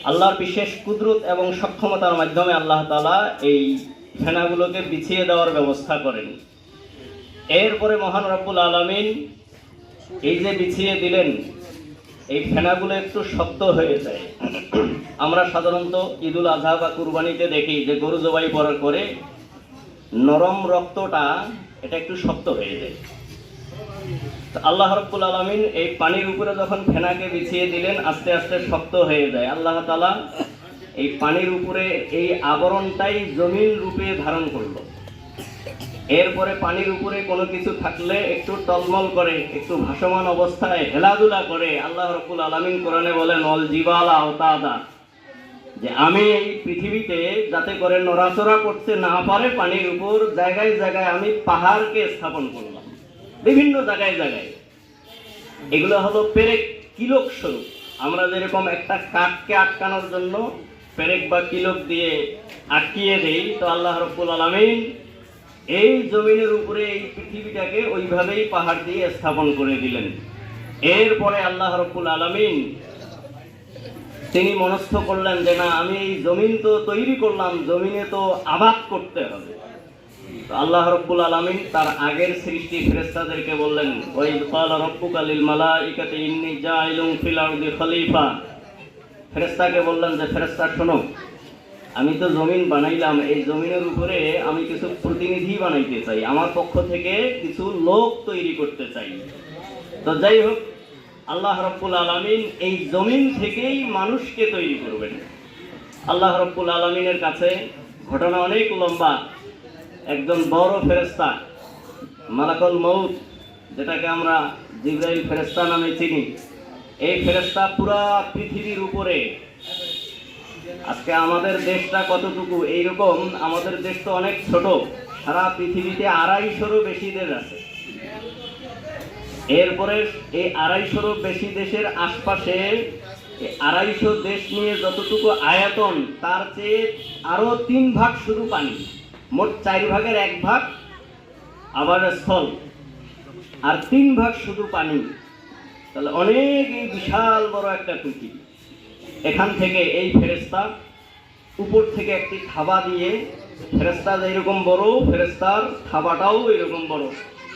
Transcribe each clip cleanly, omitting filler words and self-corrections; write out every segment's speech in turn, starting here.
আল্লাহর বিশেষ কুদরত এবং সক্ষমতার মাধ্যমে আল্লাহ তাআলা এই ফেনাগুলোকে বিছিয়ে দেওয়ার ব্যবস্থা করেন। এরপরে মহান রব্বুল আলামিন এই যে বিছিয়ে দিলেন, এই ফেনাগুলো একটু শক্ত হয়ে যায়। আমরা সাধারণত ঈদুল আজহা বা কুরবানিতে দেখি যে গরু জবাই করার পরে নরম রক্তটা এটা একটু শক্ত হয়ে যায়। আল্লাহ রাব্বুল আলামিন এই পানির উপরে যখন ফেনাকে বিছিয়ে দিলেন, আস্তে আস্তে শক্ত হয়ে যায়। আল্লাহ তাআলা এই পানির উপরে এই আবরণটাই জমিন রূপে ধারণ করলো। এরপরে পানির উপরে কোনো কিছু থাকলে একটু টলমল করে, একটু ভাসমান অবস্থায় হেলাধুলা করে। আল্লাহ রাব্বুল আলামিন কোরআনে বলেন অল জিবালা আওতাদা, যে আমি এই পৃথিবীতে যাতে করে নড়াচড়া করতে না পারে পানির উপর জায়গায় জায়গায় আমি পাহাড়কে স্থাপন করলাম, বিভিন্ন জায়গায় জায়গায়। এগুলো হলো পেরেক কিলক স্বরূপ। আমরা যেরকম একটা কাঠকে আটকানোর জন্য পেরেক বা কিলক দিয়ে আটকিয়ে দেই, তো আল্লাহ রাব্বুল আলামিন এই জমিনের উপরে এই পৃথিবীটাকে ওইভাবেই পাহাড় দিয়ে স্থাপন করে দিলেন। এরপরে আল্লাহ রাব্বুল আলামিন তিনি মনস্থ করলেন যে না, আমি এই জমিন তো তৈরি করলাম, জমিনে তো আবাদ করতে হবে। তো আল্লাহ রাব্বুল আলামিন তার আগের সৃষ্টি ফেরেশতাদেরকে বললেন, ওয়াইদ ক্বালা রাব্বুকা লিল মালাইকাতি ইন্নী জাইলুন ফিল আরদি খলিফা। ফেরেশতাকে বললেন যে ফেরেশতা শোনো, আমি তো জমিন বানাইলাম, এই জমিনের উপরে আমি কিছু প্রতিনিধি বানাইতে চাই, আমার পক্ষ থেকে কিছু লোক তৈরি করতে চাই। তো যাই হোক, আল্লাহ রাব্বুল আলামিন এই জমিন থেকেই মানুষকে তৈরি করবেন। আল্লাহ রাব্বুল আলামিনের কাছে ঘটনা অনেক লম্বা। একজন বড় ফেরেশতা মালাকুল মউত, যেটাকে আমরা জিবরাইল ফেরেশতা নামে চিনি, এই ফেরেশতা পুরা পৃথিবীর উপরে, আজকে আমাদের দেশটা কতটুকু এইরকম, আমাদের দেশ তো অনেক ছোট, সারা পৃথিবীতে 250-রও বেশি দেশ আছে। এরপরে এই 250-রও বেশি দেশের আশপাশে 250 দেশ নিয়ে যতটুকু আয়তন, তার চেয়ে আরো 3 ভাগ শুধু পানি, মোট 4 ভাগের 1 ভাগ আবার স্থল, আর 3 ভাগ শুধু পানি। তাহলে অনেক এই বিশাল বড় একটা পৃথিবী। এখান থেকে এই ফেরেশতা উপর থেকে একটি থাবা দিয়ে, ফেরেশতা যেরকম বড়, ফেরেশতার থাবাটাও এরকম বড়,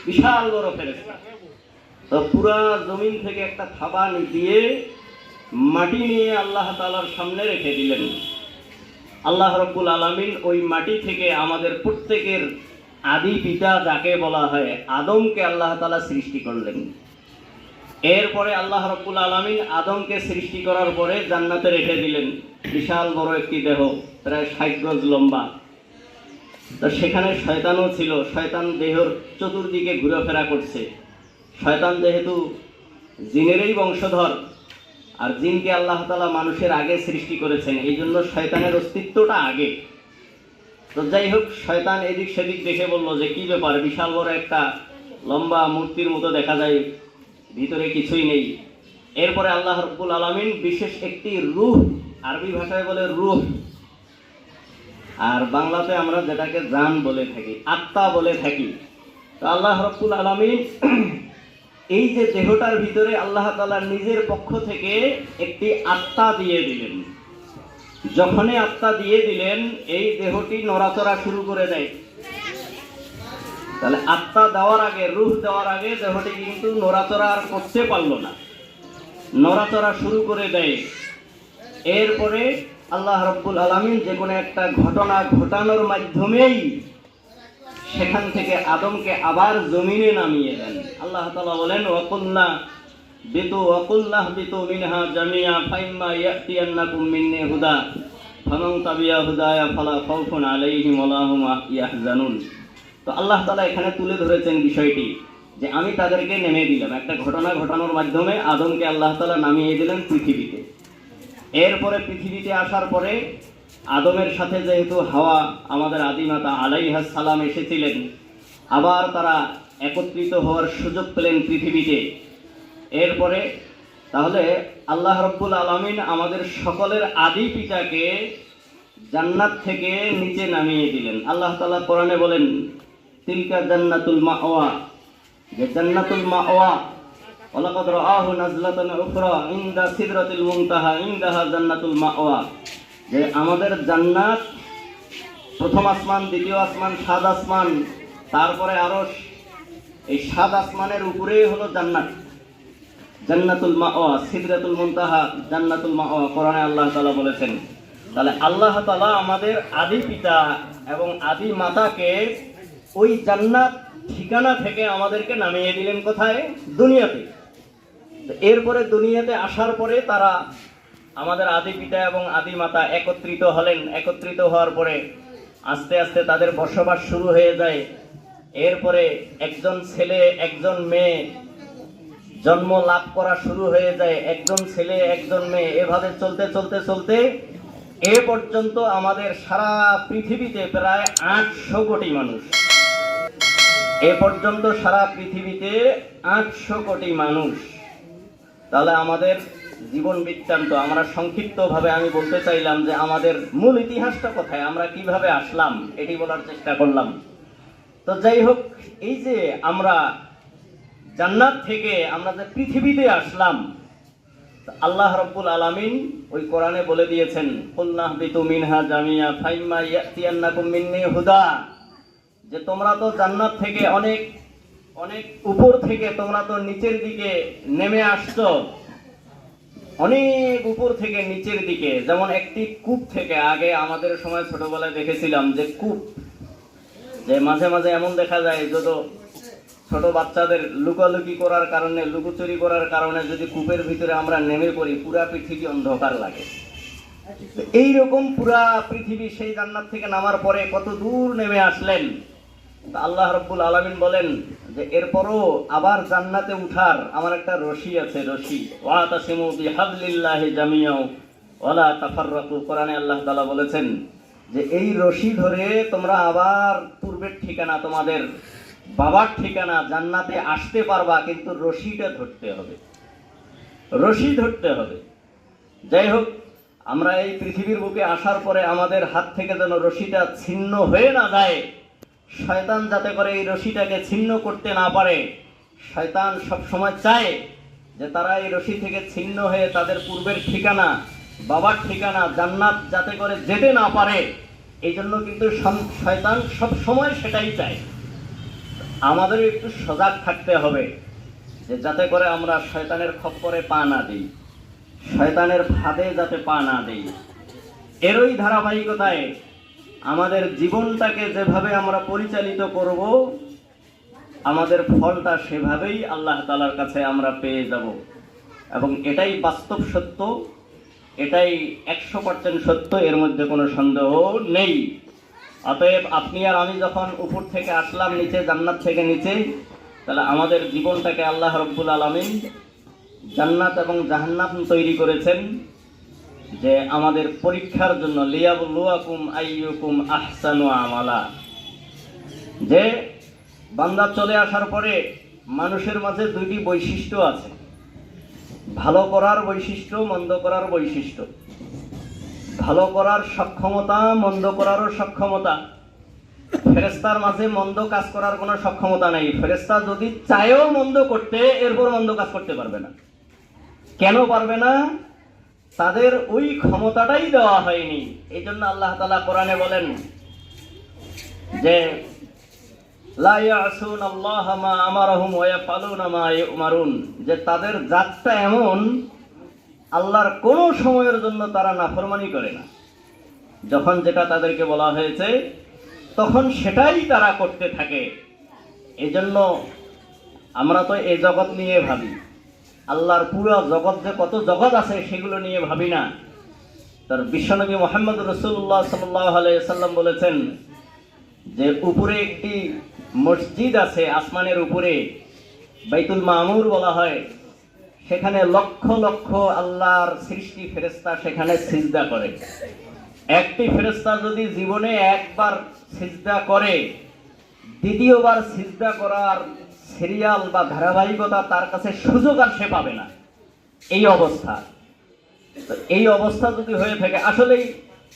বিশাল বড় ফেরেশতা। তো পুরা জমিন থেকে একটা থাবা দিয়ে মাটি নিয়ে আল্লাহ তাআলার সামনে রেখে দিলেন। আল্লাহ রাব্বুল আলামিন ওই মাটি থেকে আমাদের প্রত্যেকের আদি পিতা যাকে বলা হয় আদমকে আল্লাহ তাআলা সৃষ্টি করলেন। এরপরে আল্লাহ রাব্বুল আলামিন আদমকে সৃষ্টি করার পরে জান্নাতে রেখে দিলেন বিশাল বড় একটি দেহ, প্রায় 60 গজ লম্বা। তো সেখানে শয়তানও ছিল। শয়তান দেহের চতুর্দিকে ঘোরাফেরা করছে। শয়তান যেহেতু জিনেরই বংশধর, আর জিনকে আল্লাহ তাআলা মানুষের আগে সৃষ্টি করেছেন, এই জন্য শয়তানের অস্তিত্বটা আগে। তো যাই হোক, শয়তান এদিক সেদিক দেখে বলল যে কি ব্যাপার, বিশাল বড় একটা লম্বা মূর্তির মতো দেখা যায়, ভিতরে কিছুই নেই। এরপরে আল্লাহ রাব্বুল আলামিন বিশেষ একটি রূহ, আরবি ভাষায় বলে রূহ, আর বাংলাতে আমরা যেটাকে জান বলে থাকি, আত্মা বলে থাকি। তো আল্লাহ রাব্বুল আলামিন এই যে দেহটার ভিতরে আল্লাহ তাআলা নিজের পক্ষ থেকে একটি আত্মা দিয়ে দিলেন। যখনই আত্মা দিয়ে দিলেন, এই দেহটি নড়াচড়া শুরু করে দেয়। তাহলে আত্মা দেওয়ার আগে, রূহ দেওয়ার আগে দেহটি কিন্তু নড়াচড়া আর করতে পারলো না, নড়াচড়া শুরু করে দেয়। এরপরে আল্লাহ রাব্বুল আলামিন যে কোনো একটা ঘটনা ঘটানোর মাধ্যমেই সেখান থেকে আদমকে আবার জমিনে নামিয়ে দেন। আল্লাহ তাআলা বলেন ওয়াকুল্লা বিতু মিনহা জামিয়া ফাইম্মা ইয়াতিয়ান্নাকুম মিন্নি হুদা ফামান তাবিয়া হুদায়া ফালা খাউফুন আলাইহিম ওয়ালা হুম ইয়াহজানুন। তো আল্লাহ তাআলা এখানে তুলে ধরেছেন বিষয়টি যে আমি তাদেরকে নেমে দিলাম, একটা ঘটনা ঘটানোর মাধ্যমে আদমকে আল্লাহ তাআলা নামিয়ে দিলেন পৃথিবীতে। এরপরে পৃথিবীতে আসার পরে আদমের সাথে যেহেতু হাওয়া আমাদের আদিমাতা আলাইহাস সালাম এসেছিলেন, আবার তারা একত্রিত হওয়ার সুযোগ পেলেন পৃথিবীতে। এরপরে তাহলে আল্লাহ রাব্বুল আলামিন আমাদের সকলের আদি পিতাকে জান্নাত থেকে নিচে নামিয়ে দিলেন। আল্লাহ তাআলা কোরআনে বলেন তিলকা জান্নাতুল মাওয়া, যে জান্নাতুল মাওয়া ওয়ালাকাদ রাআহু নাজলাতান উখরা ইনদা সিদরাতিল মুনতাহা ইনদাহা জান্নাতুল মাওয়া, যে আমাদের জান্নাত প্রথম আসমান, দ্বিতীয় আসমান, সাত আসমান, তারপরে আরশ, এই সাত আসমানের উপরেই হলো জান্নাত, জান্নাতুল মাওয়া, সিদরাতুল মুনতাহা, জান্নাতুল মাওয়া, কোরআনে আল্লাহ তাআলা বলেছেন। তাহলে আল্লাহ তাআলা আমাদের আদি পিতা এবং আদি মাতাকে ওই জান্নাত ঠিকানা থেকে আমাদেরকে নামিয়ে দিলেন কোথায়? দুনিয়াতে। এরপরে দুনিয়াতে আসার পরে তারা, আমাদের আদি পিতা এবং আদি মাতা একত্রিত হলেন। একত্রিত হওয়ার পরে আস্তে আস্তে তাদের বসবাস শুরু হয়ে যায়। এরপরে একজন ছেলে একজন মেয়ে জন্ম লাভ করা শুরু হয়ে যায়, একজন ছেলে একজন মেয়ে, এভাবে চলতে চলতে চলতে এ পর্যন্ত আমাদের সারা পৃথিবীতে প্রায় 800 কোটি মানুষ। এ পর্যন্ত সারা পৃথিবীতে 800 কোটি মানুষ। তাহলে আমাদের জীবন বৃত্তান্ত আমরা সংক্ষিপ্তভাবে আমি বলতে চাইলাম যে আমাদের মূল ইতিহাসটা কোথায়, আমরা কিভাবে আসলাম, এটি বলার চেষ্টা করলাম। তো যাই হোক, এই যে আমরা জান্নাত থেকে আমরা যে পৃথিবীতে আসলাম, আল্লাহ রাব্বুল আলামিন ওই কোরআনে বলে দিয়েছেন, কুলনাহবিতু মিনহা জামিয়া ফাইম্মা ইয়াতিয়ান্নাকুম মিন্নি হুদা, যে তোমরা তো জান্নাত থেকে অনেক অনেক উপর থেকে তোমরা তো নিচের দিকে নেমে আসছো, অনেক উপর থেকে নিচের দিকে। যেমন একটি কূপ থেকে, আগে আমাদের সময় ছোটবেলায় দেখেছিলাম যে কূপ, যে মাঝে মাঝে এমন দেখা যায় যত ছোট বাচ্চাদের লুকালুকি করার কারণে, লুকোচুরি করার কারণে যদি কূপের ভিতরে আমরা নেমে পড়ি, পুরা পৃথিবী অন্ধকার লাগে। এইরকম পুরা পৃথিবী সেই জান্নাত থেকে নামার পরে কত দূর নেমে আসলেন। আল্লাহ রাব্বুল আলামিন বলেন যে এরপরও আবার জান্নাতে উঠার আমার একটা রশি আছে, রশি। ওয়াতাসিমু বিহাবলিল্লাহি জামিআ ওয়ালা তাফাররাকু, কোরআনে আল্লাহ তাআলা বলেছেন যে এই রশি ধরে তোমরা আবার পূর্বের ঠিকানা, তোমাদের বাবার ঠিকানা জান্নাতে আসতে পারবা, কিন্তু রশিটা ধরতে হবে, রশি ধরতে হবে। যাই হোক, আমরা এই পৃথিবীর বুকে আসার পরে আমাদের হাত থেকে যেন রশিটা ছিন্ন হয়ে না যায়, শয়তান যাতে করে এই রশিটাকে ছিন্ন করতে না পারে। শয়তান সব সময় চায় যে তারা এই রশি থেকে ছিন্ন হয়ে তাদের পূর্বের ঠিকানা, বাবার ঠিকানা জান্নাত যাতে করে যেতে না পারে। এই জন্য কিন্তু শয়তান সব সময় সেটাই চায়। আমাদের একটু সজাগ থাকতে হবে যে যাতে করে আমরা শয়তানের খপ্পরে পা না দিই, শয়তানের ফাঁদে যাতে পা না দিই। এরই ধারাবাহিকতায় আমাদের জীবনটাকে যেভাবে আমরা পরিচালিত করব, আমাদের ফলটা সেভাবেই আল্লাহ তাআলার কাছে আমরা পেয়ে যাব। এবং এটাই বাস্তব সত্য, এটাই 100% সত্য, এর মধ্যে কোনো সন্দেহ নেই। অতএব আপনি আর আমি যখন উপর থেকে আসলাম নিচে, জান্নাত থেকে নিচে, তাহলে আমাদের জীবনটাকে আল্লাহ রাব্বুল আলামিন জান্নাত এবং জাহান্নাম তৈরি করেছেন যে আমাদের পরীক্ষার জন্য, লিয়াবলুয়াকুম আইয়ুকুম আহসানু আমালা। যে বান্দা চলে আসার পরে মানুষের মাঝে দুইটি বৈশিষ্ট্য আছে, ভালো করার বৈশিষ্ট্য, মন্দ করার বৈশিষ্ট্য। ভালো করার সক্ষমতা, মন্দ করারও সক্ষমতা। ফেরেশতার মাঝে মন্দ কাজ করার কোনো সক্ষমতা নেই। ফেরেশতা যদি চায়ও মন্দ করতে, এরপর মন্দ কাজ করতে পারবে না। কেন পারবে না? তাদের ওই ক্ষমতাটাই দেওয়া হয়নি। এই জন্য আল্লাহ তাআলা কোরআনে বলেন যে লা ইয়াসুনাল্লাহা মা আমারহুম ওয়া ইয়াফআলুনা মা ইউমারুন, যে তাদের জাতটা এমন, আল্লাহর কোন সময়ের জন্য তারা নাফরমানি করে না। যখন যেটা তাদেরকে বলা হয়েছে তখন সেটাই তারা করতে থাকে। এই জন্য আমরা তো এই জগৎ নিয়ে ভাবি, আল্লাহর পুরো জগৎ যে কত জগৎ আছে সেগুলো নিয়ে ভাবি না। তার বিশ্বনবী মুহাম্মদ রাসূলুল্লাহ সাল্লাল্লাহু আলাইহি ওয়াসাল্লাম বলেছেন যে উপরে একটি মসজিদ আছে, আসমানের উপরে বাইতুল মামুর বলা হয়, সেখানে লক্ষ লক্ষ আল্লাহর সৃষ্টি ফেরেশতা সেখানে সিজদা করে। একটি ফেরেশতা যদি জীবনে একবার সিজদা করে, দ্বিতীয়বার সিজদা করার সিরিয়াল বা ধারাবাহিকতা তার কাছে সুযোগ আর সে পাবে না। এই অবস্থা, এই অবস্থা যদি হয়ে থাকে, আসলেই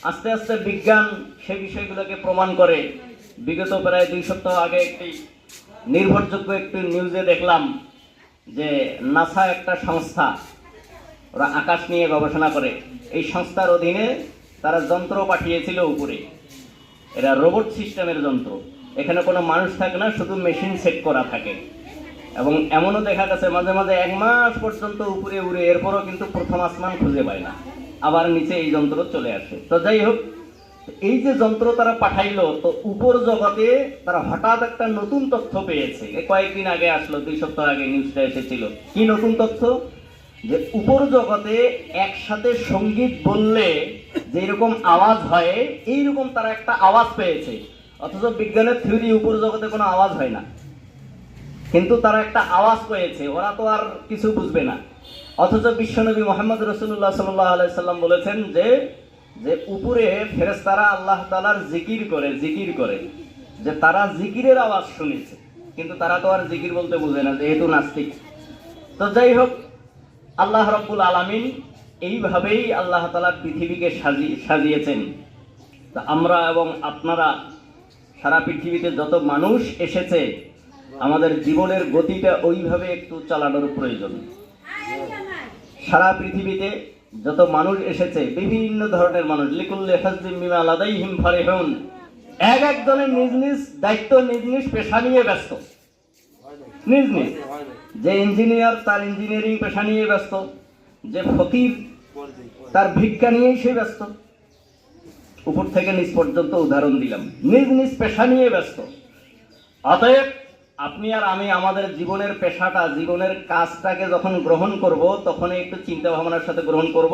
আস্তে আস্তে বিজ্ঞান সে বিষয়গুলোকে প্রমাণ করে। বিগত প্রায় 2 সপ্তাহ আগে একটি নির্ভরযোগ্য একটি নিউজে দেখলাম যে নাসা একটা সংস্থা, ওরা আকাশ নিয়ে গবেষণা করে, এই সংস্থার অধীনে তারা যন্ত্র পাঠিয়েছিল উপরে। এরা রোবট সিস্টেমের যন্ত্র, এখানে কোনো মানুষ থাকে না, শুধু মেশিন সেট করা থাকে। এবং এমনও দেখা গেছে মাঝে মাঝে 1 মাস পর্যন্ত উপরে উড়ে, এরপরও কিন্তু প্রথম আসমান খুঁজে পায় না, আবার নিচে এই যন্ত্র চলে আসে। তো যাই হোক, এই যে যন্ত্র তারা পাঠাইলো, তো উপর জগতে তারা হঠাৎ একটা নতুন তথ্য পেয়েছে। কয়েকদিন আগে আসলো, 2 সপ্তাহ আগে নিউজটা এসেছিল। কি নতুন তথ্য? যে উপর জগতে একসাথে সঙ্গীত বললে যেরকম আওয়াজ হয়, এইরকম তারা একটা আওয়াজ পেয়েছে। অথচ বিজ্ঞানের থিওরি উপর জগতে কোনো আওয়াজ হয় না, কিন্তু তারা একটা আওয়াজ পেয়েছে, ওরা তো আর কিছু বুঝবে না। অথচ বিশ্বনবী মুহাম্মদ রাসূলুল্লাহ সাল্লাল্লাহু আলাইহি সাল্লাম বলেছেন যে যে উপরে ফেরেশতারা আল্লাহ তাআলার জিকির করে, যে তারা জিকিরের আওয়াজ শুনেছে, কিন্তু তারা তো আর জিকির বলতে বুঝে না, যেহেতু নাস্তিক। তো যাই হোক, আল্লাহ রাব্বুল আলামিন এইভাবেই আল্লাহ তাআলা পৃথিবীকে সাজিয়েছেন। তা আমরা এবং আপনারা, সারা পৃথিবীতে যত মানুষ এসেছে, আমাদের জীবনের গতিটা ওইভাবে একটু চালানোর প্রয়োজন। সারা পৃথিবীতে যত মানুষ এসেছে, বিভিন্ন ধরনের মানুষ, লিকুল্লি হাজবিন বিমা লাদাইহিম ফারিহুন, এক একজনের নিজ নিজ দায়িত্ব, নিজ নিজ পেশা নিয়ে ব্যস্ত। নিজ নিজ, যে ইঞ্জিনিয়ার তার ইঞ্জিনিয়ারিং পেশা নিয়ে ব্যস্ত, যে ফকির তার ভিক্ষা নিয়েই সে ব্যস্ত। উপর থেকে নিচ পর্যন্ত উদাহরণ দিলাম, নিজ নিজ পেশা নিয়ে ব্যস্ত। অতএব আপনি আর আমি আমাদের জীবনের পেশাটা, জীবনের কাজটাকে যখন গ্রহণ করব, তখন একটু চিন্তা ভাবনার সাথে গ্রহণ করব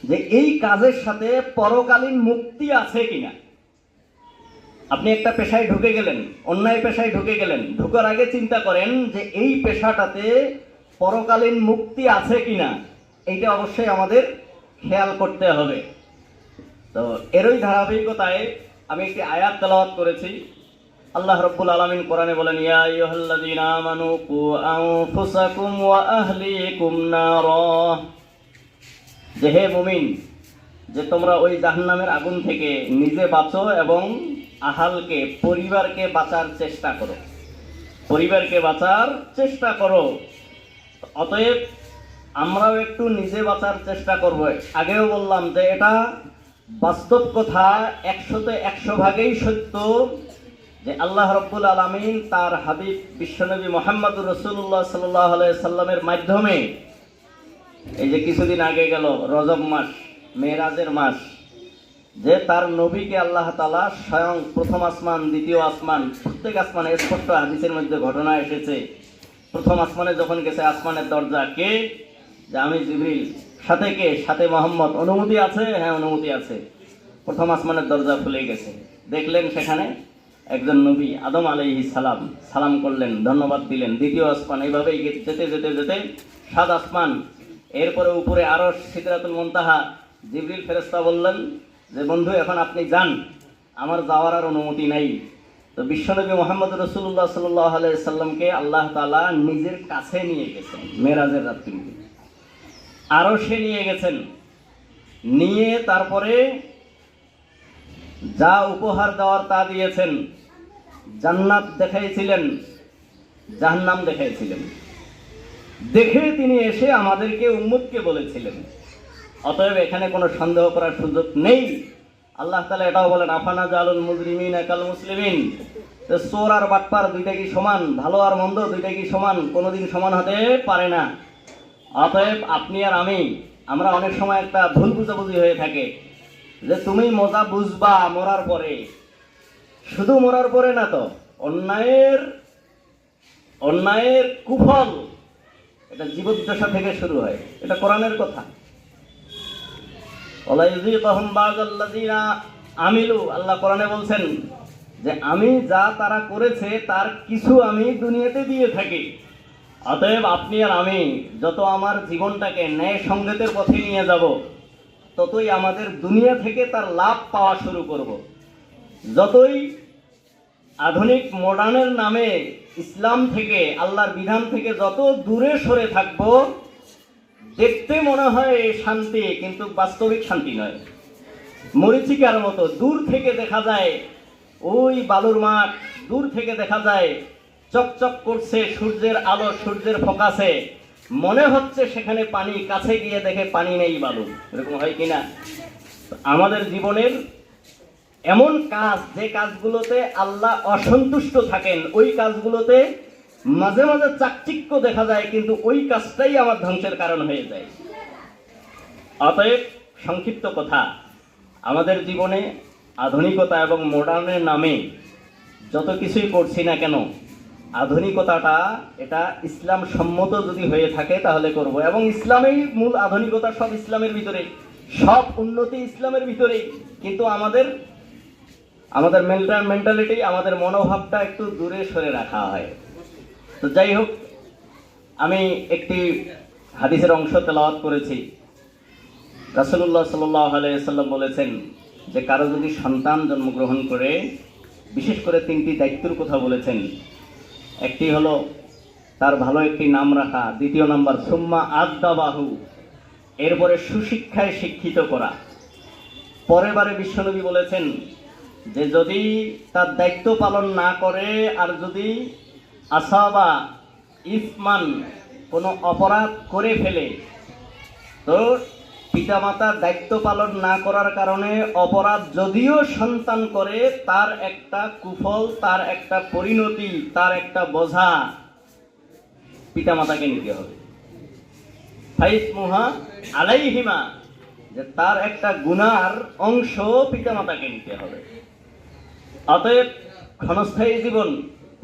যে এই কাজের সাথে পরকালীন মুক্তি আছে কিনা। আপনি একটা পেশায় ঢুকে গেলেন, অন্যায় পেশায় ঢুকে গেলেন, ঢুকার আগে চিন্তা করেন যে এই পেশাটাতে পরকালীন মুক্তি আছে কিনা। এইটা অবশ্যই আমাদের খেয়াল করতে হবে। তো এরই ধারাবাহিকতায় আমি একটি আয়াত তেলাওয়াত করেছি। আল্লাহ রাব্বুল আলামিন কোরআনে বলেন, ইয়া আইয়ুহাল্লাযীনা আমানু কু আনফুসাকুম ওয়া আহলিকুম নারা, যে হে মুমিন, যে তোমরা ওই জাহান্নামের আগুন থেকে নিজে বাঁচো এবং আহালকে, পরিবারকে বাঁচার চেষ্টা করো, পরিবারকে বাঁচার চেষ্টা করো। অতএব আমরাও একটু নিজে বাঁচার চেষ্টা করব। আগেও বললাম যে এটা বাস্তব কথা, 100তে 100 ভাগেই সত্য যে আল্লাহ রাব্বুল আলামিন তার হাবিব বিশ্বনবী মুহাম্মদুর রাসূলুল্লাহ সাল্লাল্লাহু আলাইহি সাল্লামের মাধ্যমে, এই যে কিছুদিন আগে গেল রজব মাস, মেরাজের মাস, যে তার নবীকে আল্লাহ তাআলা স্বয়ং প্রথম আসমান, দ্বিতীয় আসমান, প্রত্যেক আসমানে, স্পষ্ট হাদিসের মধ্যে ঘটনা এসেছে, প্রথম আসমানে যখন গেছে, আসমানের দরজা কে? যে আমি জিবরিল। সাথে কে? সাথে মোহাম্মদ। অনুমতি আছে? হ্যাঁ, অনুমতি আছে। প্রথম আসমানের দরজা খুলে গেছে, দেখলেন সেখানে একজন নবী আদম আলাইহিস সালাম, সালাম করলেন, ধন্যবাদ দিলেন। দ্বিতীয় আসমান, এইভাবেই যেতে যেতে যেতে 7 আসমান, এরপরে উপরে আরশ, সিদরাতুল মুনতাহা। জিবরিল ফেরেশতা বললেন যে বন্ধু, এখন আপনি যান, আমার যাওয়ার আর অনুমতি নাই। তো বিশ্বনবী মুহাম্মদ রাসূলুল্লাহ সাল্লাল্লাহু আলাইহি সাল্লামকে আল্লাহ তাআলা নিজের কাছে নিয়ে গেছেন মেরাজের রাত্রিতে, আরশে নিয়ে গেছেন। নিয়ে তারপরে যা উপহার দেওয়ার তা দিয়েছেন। জান্নাত দেখাইছিলেন, জাহান্নাম দেখাইছিলেন। দেখে তিনি এসে আমাদেরকে, উম্মতকে বলেছিলেন। অতএব এখানে কোনো সন্দেহ করার সুযোগ নেই। আল্লাহ তাআলা এটাও বলেন, আফানা জালুল মুজরিমিনা কাল মুসলিমিন, চোর আর বাটপার দুইটা কি সমান? ভালো আর মন্দ দুইটা কি সমান? কোনোদিন সমান হতে পারে না। অতএব আপনি আর আমি, আমরা অনেক সময় একটা ভুল বুঝাবুঝি হয়ে থাকে যে তুমি মজা বুঝবা মরার পরে। শুধু মরার পরে না তো, অন্যায়ের কুফল এটা জীবদ্দশা থেকে শুরু হয়। এটা কোরআনের কথা। আল্লাহ কোরআনে বলছেন যে আমি যা তারা করেছে তার কিছু আমি দুনিয়াতে দিয়ে থাকি। অতএব আপনি আর আমি যত আমার জীবনটাকে ন্যায় সংগতের পথে নিয়ে যাব, ততই আমাদের দুনিয়া থেকে তার লাভ পাওয়া শুরু করব। যতই আধুনিক মডার্নের নামে ইসলাম থেকে, আল্লাহর বিধান থেকে যত দূরে সরে থাকব, দেখতে মনে হয় শান্তি, কিন্তু বাস্তবিক শান্তি নয়। মরীচিকার মতো দূর থেকে দেখা যায় ওই বালুর মাঠ, দূর থেকে দেখা যায় চকচক করছে সূর্যের আলো, সূর্যের ফোকাসে, মনে হচ্ছে সেখানে পানি, কাছে গিয়ে দেখে পানি নেই, বালু। এরকম হয় কিনা? আমাদের জীবনের এমন কাজ, যে কাজগুলোতে আল্লাহ অসন্তুষ্ট থাকেন, ওই কাজগুলোতে মাঝে মাঝে চাকচিক্য দেখা যায়, কিন্তু ওই কাজটাই আমার ধ্বংসের কারণ হয়ে যায়। অতএব সংক্ষিপ্ত কথা, আমাদের জীবনে আধুনিকতা এবং মডার্নের নামে যত কিছুই করছি না কেন, আধুনিকতাটা এটা ইসলাম সম্মত যদি হয়ে থাকে তাহলে করব, এবং ইসলামেই মূল আধুনিকতা, সব ইসলামের ভিতরে, সব উন্নতি ইসলামের ভিতরেই। কিন্তু আমাদের মেন্টালিটি, আমাদের মনোভাবটা একটু দূরে সরে রাখা হয়। তো যাই হোক, আমি একটি হাদিসের অংশ তেলাওয়াত করেছি। রাসূলুল্লাহ সাল্লাল্লাহু আলাইহি ওয়াসাল্লাম বলেছেন যে কারো যদি সন্তান জন্মগ্রহণ করে, বিশেষ করে 3টি দায়িত্বের কথা বলেছেন। একটি হলো তার ভালো একটি নাম রাখা, দ্বিতীয় নাম্বার সুম্মা আদ্দাবাহু, এরপরে সুশিক্ষায় শিক্ষিত করা। পরের বারে বিশ্বনবী বলেছেন যে যদি তার দায়িত্ব পালন না করে, আর যদি আসাবা ইসমান, কোনো অপরাধ করে ফেলে, তো পিতামাতার দায়িত্ব পালন না করার কারণে অপরাধ যদিও সন্তান করে, তার একটা কুফল, তার একটা পরিণতি, তার একটা বোঝা পিতামাতাকে নিতে হবে। ফাইসমুহা আলাইহিমা, যে তার একটা গুনার অংশ পিতামাতাকে নিতে হবে। অতএব ক্ষণস্থায়ী জীবন,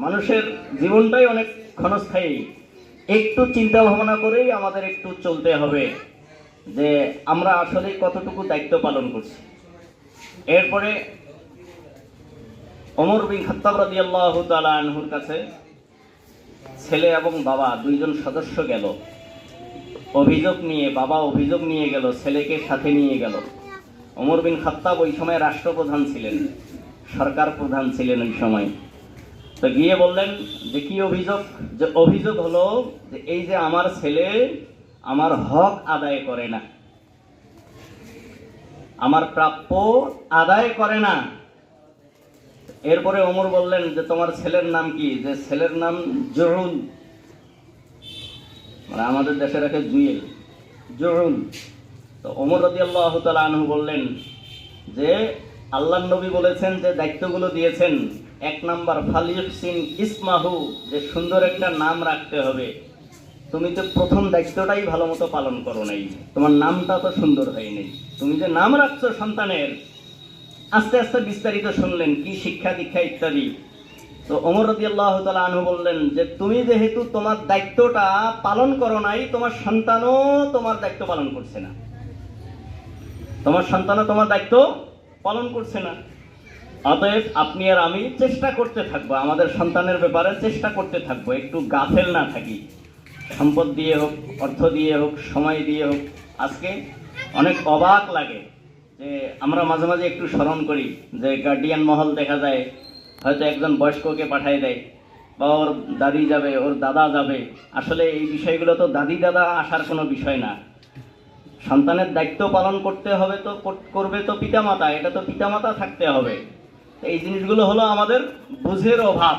মানুষের জীবনটাই অনেক ক্ষণস্থায়ী। একটু চিন্তা ভাবনা করেই আমাদের একটু চলতে হবে যে আমরা আসলে কতটুকু দায়িত্ব পালন করছি। এরপরে ওমর বিন খাত্তাব রাদিয়াল্লাহু তাআলা আনহুর কাছে ছেলে এবং বাবা দুইজন সদস্য গেল অভিযোগ নিয়ে। বাবা অভিযোগ নিয়ে গেল, ছেলেকে সাথে নিয়ে গেল। ওমর বিন খাত্তাব ওই সময় রাষ্ট্রপ্রধান ছিলেন, সরকার প্রধান ছিলেন ওই সময়। তো গিয়ে বললেন যে কি অভিযোগ? যে অভিযোগ হলো যে এই যে আমার ছেলে আমার হক আদায় করে না, আমার প্রাপ্য আদায় করে না। এরপরে ওমর বললেন যে তোমার ছেলের নাম কি? যে ছেলের নাম জুউল, মানে আমাদের দেশে রাখে জুয়েল, জুউল। তো ওমর রাদিয়াল্লাহু তাআলা আনহু বললেন যে আল্লাহর নবী বলেছেন যে দায়িত্বগুলো দিয়েছেন, 1 নাম্বার ফালিহসিন ইসমাহু, যে সুন্দর একটা নাম রাখতে হবে। তুমি তো প্রথম দায়িত্বটাই ভালো মতো পালন করো নাই, তোমার নামটা তো সুন্দর হয়নি। তুমি যে নাম রাখছো সন্তানের, আস্তে আস্তে বিস্তারিত শুনলেন কি শিক্ষা দীক্ষা ইত্যাদি। তো ওমর রাদিয়াল্লাহু তাআলা আনহু বললেন যে তুমি যেহেতু তোমার দায়িত্বটা পালন করো নাই, তোমার সন্তানও তোমার দায়িত্ব পালন করছে না, তোমার সন্তানও তোমার দায়িত্ব পালন করছে না। অতএব আপনি আর আমি চেষ্টা করতে থাকবো, আমাদের সন্তানের ব্যাপারে চেষ্টা করতে থাকবো, একটু গাফেল না থাকি। সম্পদ দিয়ে হোক, অর্থ দিয়ে হোক, সময় দিয়ে হোক। আজকে অনেক অবাক লাগে যে আমরা মাঝে মাঝে একটু স্মরণ করি যে গার্ডিয়ান মহল দেখা যায় হয়তো একজন বয়স্ককে পাঠায় দেয়, বা ওর দাদি যাবে, ওর দাদা যাবে। আসলে এই বিষয়গুলো তো দাদি দাদা আসার কোনো বিষয় না। সন্তানের দায়িত্ব পালন করতে হবে, তো করবে তো পিতামাতা, এটা তো পিতামাতা থাকতে হবে। এই জিনিসগুলো হলো আমাদের বুঝের অভাব।